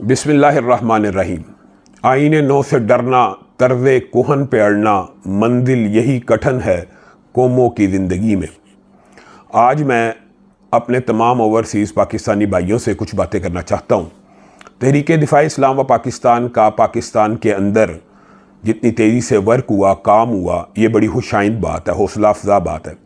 बिस्मिल्लाहिर्रहमानिर्रहीम। आईने नौ से डरना, तर्ज़ कुहन पे अड़ना, मंजिल यही कठिन है कौमों की ज़िंदगी में। आज मैं अपने तमाम ओवरसीज़ पाकिस्तानी भाइयों से कुछ बातें करना चाहता हूँ। तहरीक दिफ़ा इस्लाम व पाकिस्तान का पाकिस्तान के अंदर जितनी तेज़ी से वर्क हुआ, काम हुआ, ये बड़ी खुशाइंद बात है, हौसला अफजा बात है।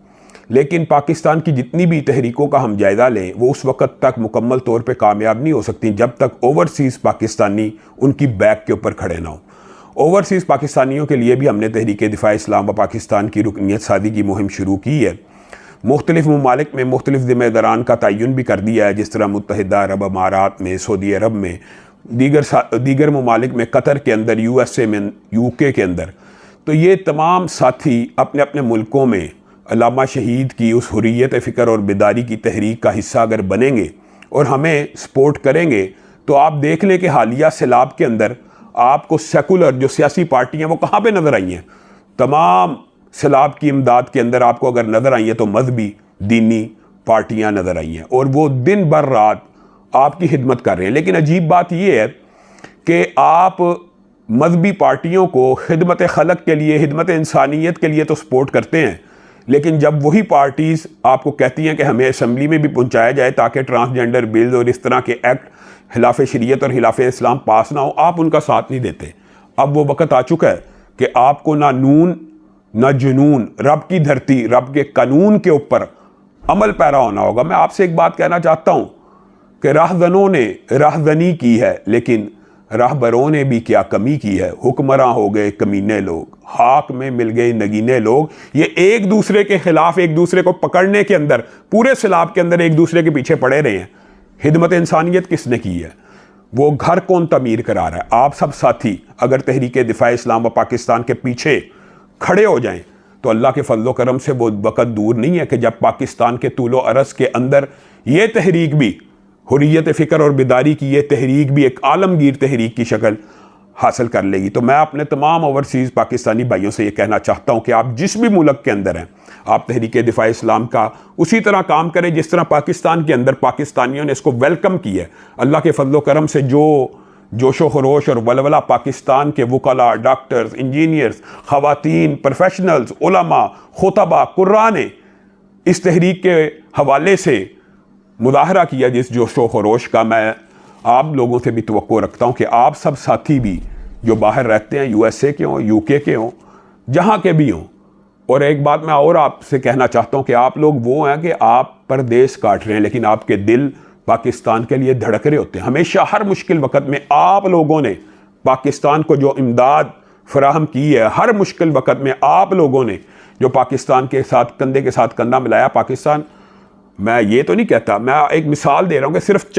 लेकिन पाकिस्तान की जितनी भी तहरीकों का हम जायज़ा लें, वो उस वक़्त तक मुकम्मल तौर पे कामयाब नहीं हो सकती जब तक ओवरसीज़ पाकिस्तानी उनकी बैक के ऊपर खड़े ना हो। ओवरसीज़ पाकिस्तानियों के लिए भी हमने तहरीक दिफ़ा इस्लाम व पाकिस्तान की रुकनियत सादी की मुहिम शुरू की है। मुख्तलिफ़ ममालिक में मुख्तलिफ़ ज़िम्मेदारान का तयन भी कर दिया है, जिस तरह मुत्तहिदा अरब अमारात में, सऊदी अरब में, दीगर ममालिक में, कतर के अंदर, USA में, UK के अंदर। तो ये तमाम साथी अपने अपने मुल्कों में अल्लामा शहीद की उस हुर्रियत फ़िक्र और बेदारी की तहरीक का हिस्सा अगर बनेंगे और हमें सपोर्ट करेंगे, तो आप देख लें कि हालिया सैलाब के अंदर आपको सेकुलर जो सियासी पार्टियां वो कहाँ पे नज़र आई हैं। तमाम सैलाब की इमदाद के अंदर आपको अगर नज़र आई हैं तो मजहबी दीनी पार्टियां नज़र आई हैं और वो दिन भर रात आपकी खिदमत कर रहे हैं। लेकिन अजीब बात ये है कि आप मजहबी पार्टियों को खिदमत खलक के लिए, खिदमत इंसानियत के लिए तो सपोर्ट करते हैं, लेकिन जब वही पार्टीज़ आपको कहती हैं कि हमें असम्बली में भी पहुंचाया जाए ताकि ट्रांसजेंडर बिल्स और इस तरह के एक्ट खिलाफ शरीयत और खिलाफ इस्लाम पास ना हो, आप उनका साथ नहीं देते। अब वो वक़्त आ चुका है कि आपको ना नून ना जुनून, रब की धरती, रब के कानून के ऊपर अमल पैरा होना होगा। मैं आपसे एक बात कहना चाहता हूँ कि राहज़नों ने राहज़नी की है, लेकिन राहबरों ने भी क्या कमी की है। हुक्मरां हो गए कमीने लोग, हाक में मिल गए नगीने लोग। ये एक दूसरे के खिलाफ, एक दूसरे को पकड़ने के अंदर, पूरे सैलाब के अंदर एक दूसरे के पीछे पड़े रहे हैं। खिदमत इंसानियत किसने की है? वो घर कौन तमीर करा रहा है? आप सब साथी अगर तहरीक दिफ़ा इस्लाम व पाकिस्तान के पीछे खड़े हो जाएं तो अल्लाह के फजलो करम से वो वक़्त दूर नहीं है कि जब पाकिस्तान के तूलो अरस के अंदर ये तहरीक भी, हुर्रियत फ़िक्र और बेदारी की ये तहरीक भी एक आलमगीर तहरीक की शक्ल हासिल कर लेगी। तो मैं अपने तमाम ओवरसीज़ पाकिस्तानी भाइयों से ये कहना चाहता हूँ कि आप जिस भी मुल्क के अंदर हैं, आप तहरीक दिफ़ा इस्लाम का उसी तरह काम करें जिस तरह पाकिस्तान के अंदर पाकिस्तानियों ने इसको वेलकम किया है। अल्लाह के फजलो करम से जो जोशो खरोश और वलवला पाकिस्तान के वकला, डॉक्टर्स, इंजीनियर्स, ख़वातीन, प्रोफेशनल्स, उलमा, खुतबा, कुर्रा ने इस तहरीक के हवाले से मुज़ाहरा किया, जिस जोशो खरोश का, मैं आप लोगों से भी तवक्को रखता हूँ कि आप सब साथी भी जो बाहर रहते हैं, USA के हों, UK के हों, जहाँ के भी हों। और एक बात मैं और आपसे कहना चाहता हूँ कि आप लोग वो हैं कि आप परदेश काट रहे हैं, लेकिन आपके दिल पाकिस्तान के लिए धड़क रहे होते हैं। हमेशा हर मुश्किल वक़्त में आप लोगों ने पाकिस्तान को जो इमदाद फराहम की है, हर मुश्किल वक़्त में आप लोगों ने जो पाकिस्तान के साथ कंधे के साथ कंधा मिलाया। पाकिस्तान, मैं ये तो नहीं कहता, मैं एक मिसाल दे रहा हूँ कि सिर्फ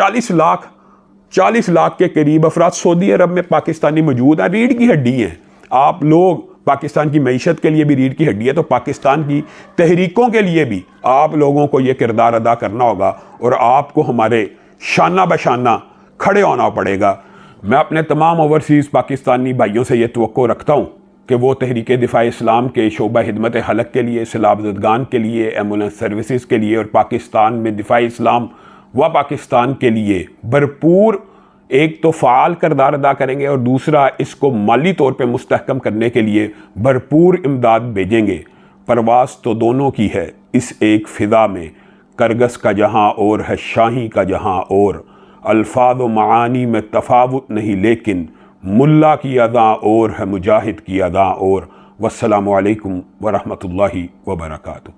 40 लाख के करीब अफराद सऊदी अरब में पाकिस्तानी मौजूद हैं, रीढ़ की हड्डी हैं। आप लोग पाकिस्तान की मईशत के लिए भी रीढ़ की हड्डी है, तो पाकिस्तान की तहरीकों के लिए भी आप लोगों को ये किरदार अदा करना होगा और आपको हमारे शाना बशाना खड़े होना पड़ेगा। मैं अपने तमाम ओवरसीज़ पाकिस्तानी भाइयों से ये तवक्को रखता हूँ कि वो तहरीक दिफ़ा इस्लाम के शोबा खिदमत हलक के लिए, सैलाब ज़दगान के लिए, एम्बुलेंस सर्विसेज के लिए और पाकिस्तान में दिफ़ा इस्लाम व पाकिस्तान के लिए भरपूर एक तो फ़ाल किरदार अदा करेंगे और दूसरा इसको माली तौर पे मुस्तहकम करने के लिए भरपूर इमदाद भेजेंगे। परवास तो दोनों की है इस एक फ़िज़ा में, करगस का जहाँ और है शाही का जहाँ और, अल्फाज व मानी में तफावुत नहीं लेकिन मुल्ला की अदा और है मुजाहिद की अदा और। वस्सलामु अलैकुम व रहमतुल्लाहि व बरकातुहू।